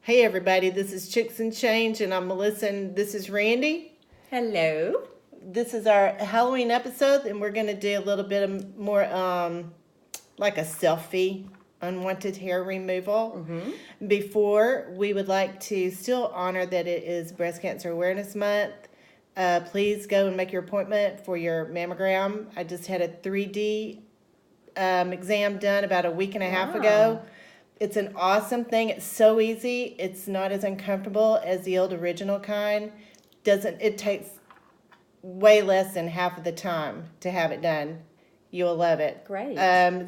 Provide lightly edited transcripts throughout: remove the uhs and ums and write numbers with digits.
Hey everybody, this is Chicks and Change, and I'm Melissa, and this is Randy. Hello. This is our Halloween episode, and we're going to do a little bit of more like a selfie unwanted hair removal. Before, we would like to still honor that it is Breast Cancer Awareness Month. Please go and make your appointment for your mammogram. I just had a 3D exam done about a week and a half ago. It's an awesome thing. It's so easy. It's not as uncomfortable as the old original kind. It takes way less than half of the time to have it done. You'll love it. Great.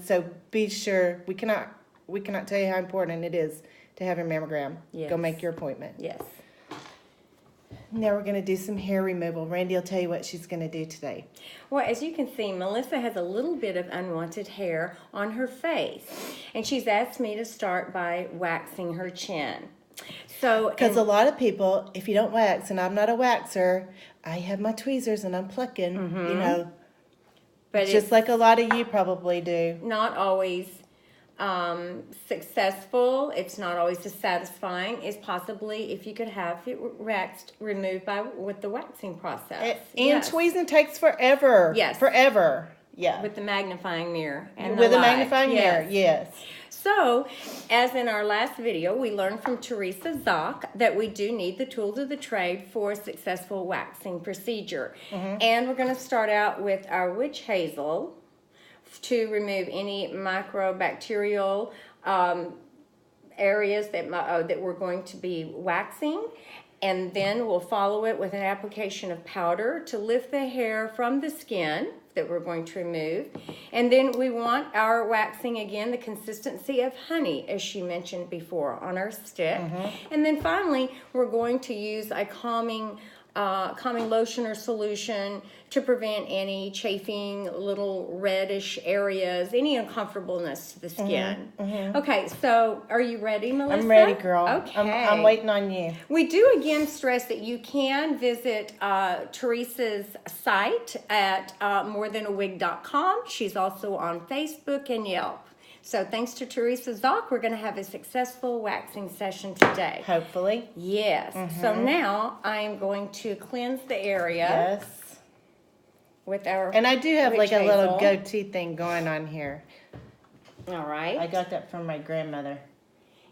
So be sure. We cannot tell you how important it is to have your mammogram. Yes. Go make your appointment. Yes. Now we're going to do some hair removal. Randy will tell you what she's going to do today. Well, as you can see, Melissa has a little bit of unwanted hair on her face. And she's asked me to start by waxing her chin. Because a lot of people, if you don't wax, and I'm not a waxer, I have my tweezers and I'm plucking, but just like a lot of you probably do. Not always successful. It's not always as satisfying as possibly if you could have it removed with the waxing process. And tweezing takes forever. Yes. Forever. Yeah. With the magnifying mirror. And with the a magnifying mirror, yes. So, as in our last video, we learned from Teresa Zock that we do need the tools of the trade for a successful waxing procedure. And we're going to start out with our witch hazel to remove any microbacterial areas that we're going to be waxing. And then we'll follow it with an application of powder to lift the hair from the skin that we're going to remove. And then we want our waxing, again, the consistency of honey, as she mentioned before, on our stick. And then finally, we're going to use a calming lotion or solution to prevent any chafing, little reddish areas, any uncomfortableness to the skin. Okay, so are you ready, Melissa? I'm ready, girl. Okay. I'm waiting on you. We do again stress that you can visit Teresa's site at morethanawig.com. She's also on Facebook and Yelp. So thanks to Teresa Zock, we're going to have a successful waxing session today. Hopefully. Yes. So now I am going to cleanse the area. Yes. With our And I do have witch like a little hazel. goatee thing going on here. All right. I got that from my grandmother.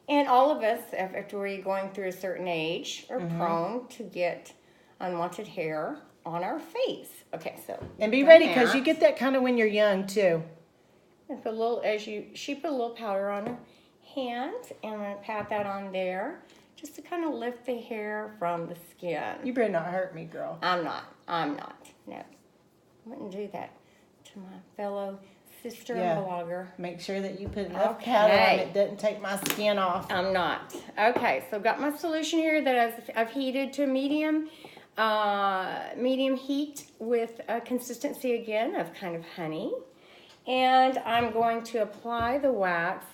And all of us, after we're going through a certain age, are prone to get unwanted hair on our face. Okay, so. And be ready because you get that kind of when you're young too. And put a little, she put a little powder on her hand, and I'm going to pat that on there just to kind of lift the hair from the skin. You better not hurt me, girl. I'm not. No. I wouldn't do that to my fellow sister and blogger. Make sure that you put enough powder on it doesn't take my skin off. I'm not. Okay, so I've got my solution here that I've heated to medium heat with a consistency again of kind of honey. And I'm going to apply the wax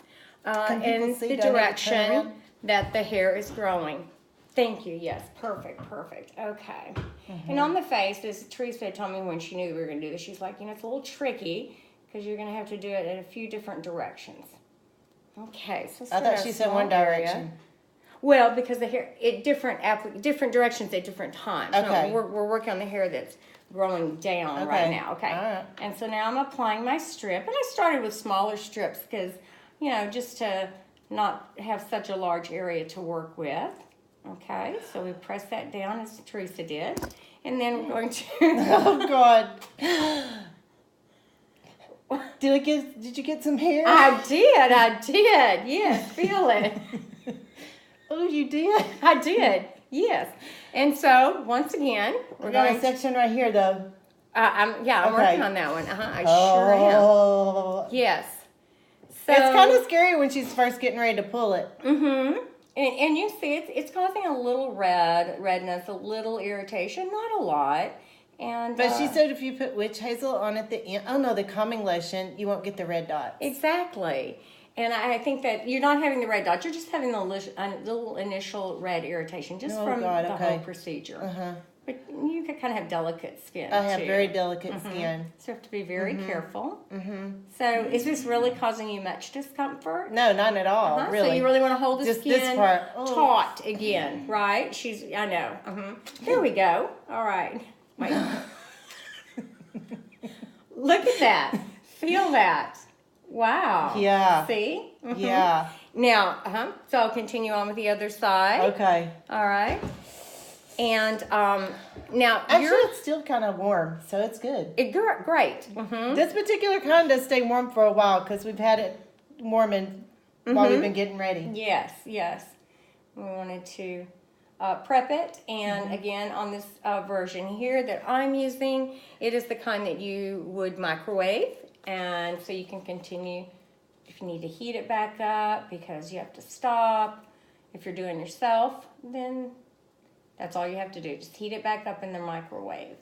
in the direction that the hair is growing. Thank you. Yes, perfect. Okay. And on the face, as Teresa told me when she knew we were going to do this, she's like, it's a little tricky because you're going to have to do it in a few different directions. Okay. So I thought she said one direction. Well, because the hair, different directions at different times. Okay. So we're working on the hair that's growing down right now. Okay. All right. And so now I'm applying my strip, and I started with smaller strips because, just to not have such a large area to work with. Okay. So we press that down as Teresa did, and then we're going to. Oh God. Did you get some hair? I did. Yes, feel it. Oh, you did? I did. Yes. And so once again, we're got a section right here though. I'm working on that one. I sure am. Yes. So it's kind of scary when she's first getting ready to pull it. And you see it's causing a little redness, a little irritation, not a lot. But she said if you put witch hazel on at the end, the calming lotion, you won't get the red dots. Exactly. And I think that you're not having the red dots. You're just having the little initial red irritation just from the whole procedure. But you could kind of have delicate skin, I have too. very delicate skin. So you have to be very careful. So is this really causing you much discomfort? No, not at all, really. So you really want to hold the Just skin this part. Oh. taut again, right? I know. There we go. All right. Wait. Look at that. Feel that. Wow. Yeah. See? Yeah. Now, so I'll continue on with the other side. Okay. All right. And now Actually, it's still kind of warm, so it's good. Great. This particular kind does stay warm for a while because we've had it warming while we've been getting ready. Yes. We wanted to prep it, and again, on this version here that I'm using, it is the kind that you would microwave, and so you can continue if you need to heat it back up because you have to stop. If you're doing yourself, then that's all you have to do. Just heat it back up in the microwave.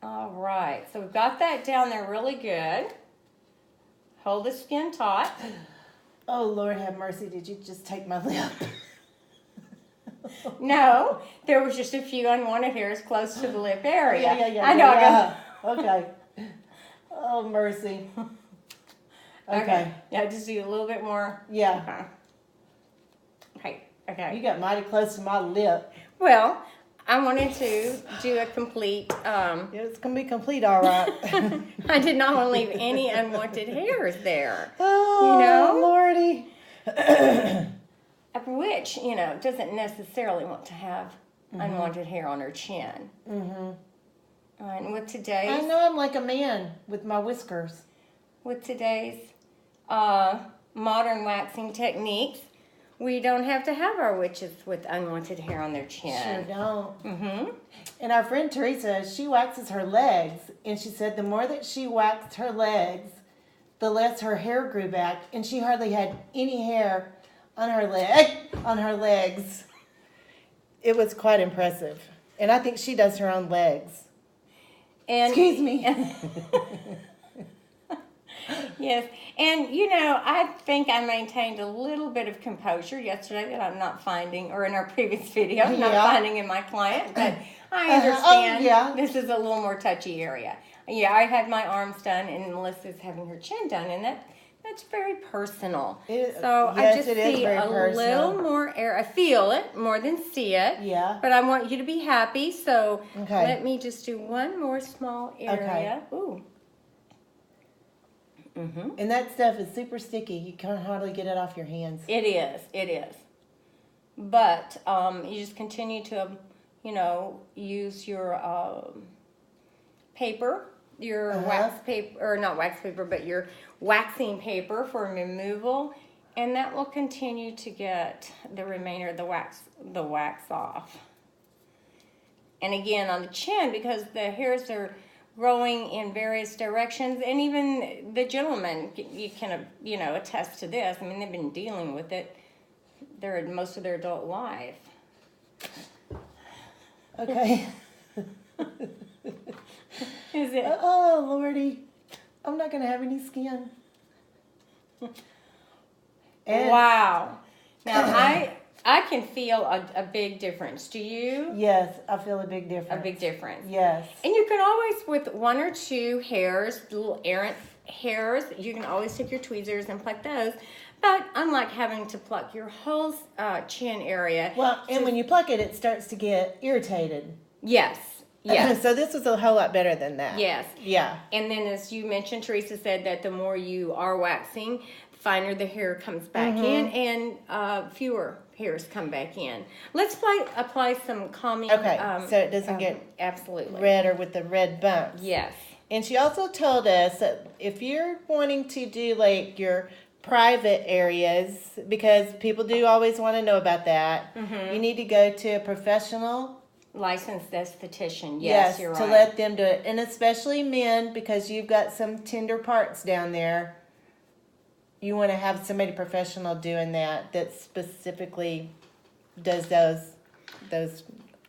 All right, so we've got that down there really good. Hold the skin taut. Oh, Lord have mercy. Did you just take my lip? No, there was just a few unwanted hairs close to the lip area. Yeah. I know. Yeah. Okay. Oh, mercy. Okay. Yeah, just do a little bit more. Yeah. Okay. You got mighty close to my lip. Well, I wanted to do a complete. It's going to be complete, all right. I did not want to leave any unwanted hairs there. Oh, Lordy. Which, doesn't necessarily want to have unwanted hair on her chin. And with today's... I know I'm like a man with my whiskers. With today's modern waxing techniques, we don't have to have our witches with unwanted hair on their chin. Sure don't. And our friend Teresa, she waxes her legs, and she said the more that she waxed her legs, the less her hair grew back, and she hardly had any hair on her legs. It was quite impressive. And I think she does her own legs. And excuse me. Yes, and I think I maintained a little bit of composure yesterday that I'm not finding, or in our previous video, I'm not finding in my client, but I understand this is a little more touchy area. Yeah, I had my arms done, and Melissa's having her chin done, and that's very personal. I just see a little more air. I feel it more than see it. Yeah. But I want you to be happy, so let me just do one more small area. Okay. Ooh. And that stuff is super sticky. You can't hardly get it off your hands. It is. But you just continue to, use your paper, your wax paper, or not wax paper, but your waxing paper for removal, and that will continue to get the remainder of the wax off. And again, on the chin, because the hairs are growing in various directions, and even the gentlemen, you can attest to this. I mean, they've been dealing with it most of their adult life. Okay. Is it? Oh, Lordy. I'm not going to have any skin. Wow. Now, I can feel a big difference. Do you? Yes, I feel a big difference. A big difference. Yes. And you can always, with one or two hairs, little errant hairs, you can always take your tweezers and pluck those. But unlike having to pluck your whole chin area. Well, and when you pluck it, it starts to get irritated. Yes. So this was a whole lot better than that. Yes. Yeah. And then, as you mentioned, Teresa said that the more you are waxing, finer the hair comes back in, and fewer hairs come back in. Let's apply some calming. Okay, so it doesn't get absolutely redder with the red bumps. Yes. And she also told us that if you're wanting to do like your private areas, because people do always want to know about that, you need to go to a professional licensed esthetician. Yes, you're right. To let them do it. And especially men, because you've got some tender parts down there. You want to have somebody professional doing that specifically does those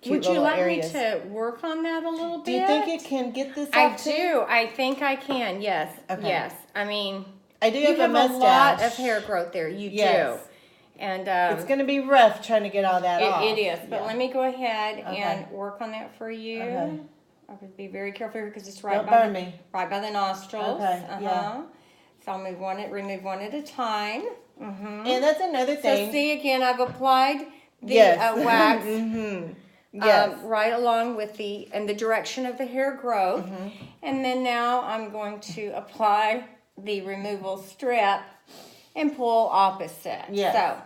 cute little areas. Would you like me to work on that a little bit? Do you think it can get this I off too? do. I think I can, yes. Okay. Yes. I mean, I do you have a mustache. a lot of hair growth there. You do. And It's going to be rough trying to get all that off. it is. But Yeah. let me go ahead Okay. and work on that for you. Okay. I would be very careful here because it's right Don't by burn me. right by the nostrils. Okay, yeah. So I'll remove one at a time. And that's another thing. So see again, I've applied the Yes. wax Yes. right along with the direction of the hair growth, and then now I'm going to apply the removal strip and pull opposite. Yes. So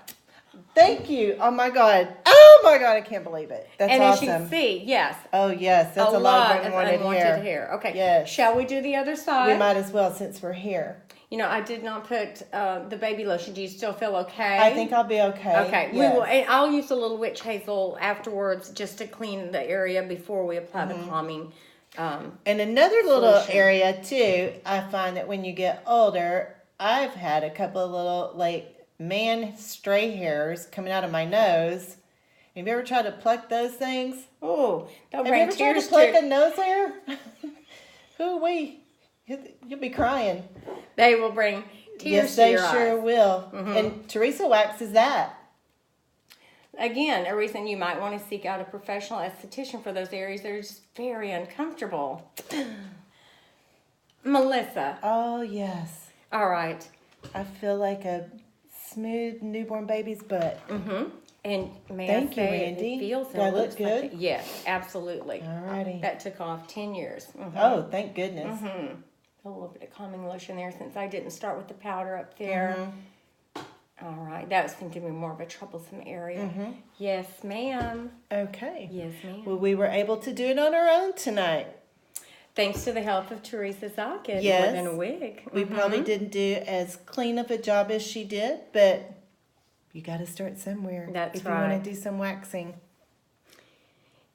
Thank you. Oh my God. Oh my God. I can't believe it. That's and awesome. as you can see, yes, Oh yes, that's a lot of unwanted hair. Okay. Yes. Shall we do the other side? We might as well since we're here. You know, I did not put the baby lotion. Do you still feel okay? I think I'll be okay. Okay, Yes. we will. And I'll use a little witch hazel afterwards just to clean the area before we apply the calming. And another little solution. area too, I find that when you get older, I've had a couple of little man stray hairs coming out of my nose. Have you ever tried to pluck those things? Oh, they'll Have you bring ever tried to tears pluck to. a nose hair? Ooh-wee. You'll be crying. They will bring tears Yes, to they your sure eyes. will. And Teresa waxes that. Again, a reason you might want to seek out a professional esthetician for those areas that are just very uncomfortable. Melissa. Oh, yes. All right. I feel like a smooth newborn baby's butt. And may Thank I you, say Randy. it feels Do I and look looks like good? it. Yes, absolutely. Alrighty. That took off 10 years. Oh, thank goodness. A little bit of calming lotion there since I didn't start with the powder up there. All right, that seemed to be more of a troublesome area. Yes, ma'am. Okay. Yes, ma'am. Well, we were able to do it on our own tonight. Thanks to the help of Teresa Zock Yes. More Than a Wig. We probably didn't do as clean of a job as she did, but you got to start somewhere. That's if you right. want to do some waxing.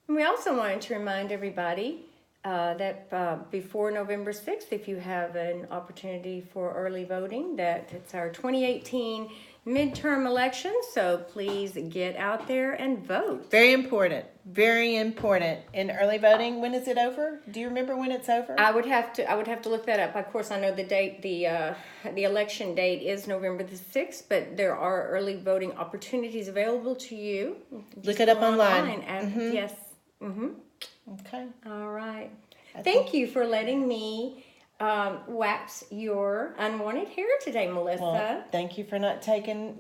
And we also wanted to remind everybody that before November 6th, if you have an opportunity for early voting, that it's our 2018 midterm election, so please get out there and vote. Very important. Very important. And early voting, when is it over? Do you remember when it's over? I would have to look that up. Of course, I know the date. The election date is November the 6th, but there are early voting opportunities available to you. Look Just it up go online. and, Yes. Okay. All right. Thank you for letting me wax your unwanted hair today, Melissa. Well, thank you for not taking,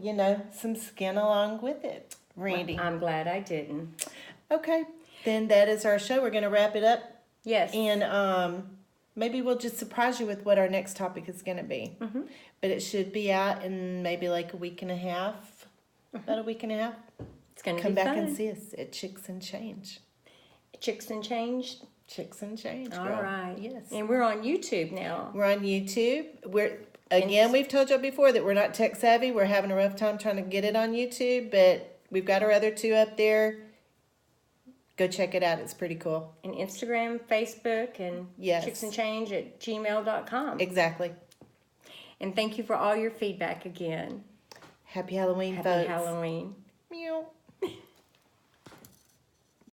some skin along with it, Randy. I'm glad I didn't. Okay. Then that is our show. We're going to wrap it up. Yes. And maybe we'll just surprise you with what our next topic is going to be. But it should be out in maybe like a week and a half. About a week and a half. It's going to Come be back fun. and see us at Chicks and Change. Chicks and Change. Chicks and Change. All girl. right. Yes. And we're on YouTube now. We're on YouTube. We've told you before that we're not tech savvy. We're having a rough time trying to get it on YouTube, but we've got our other two up there. Go check it out. It's pretty cool. And Instagram, Facebook, and Yes. chicksandchange at gmail.com. Exactly. And thank you for all your feedback again. Happy Halloween, Happy folks. Halloween. Meow.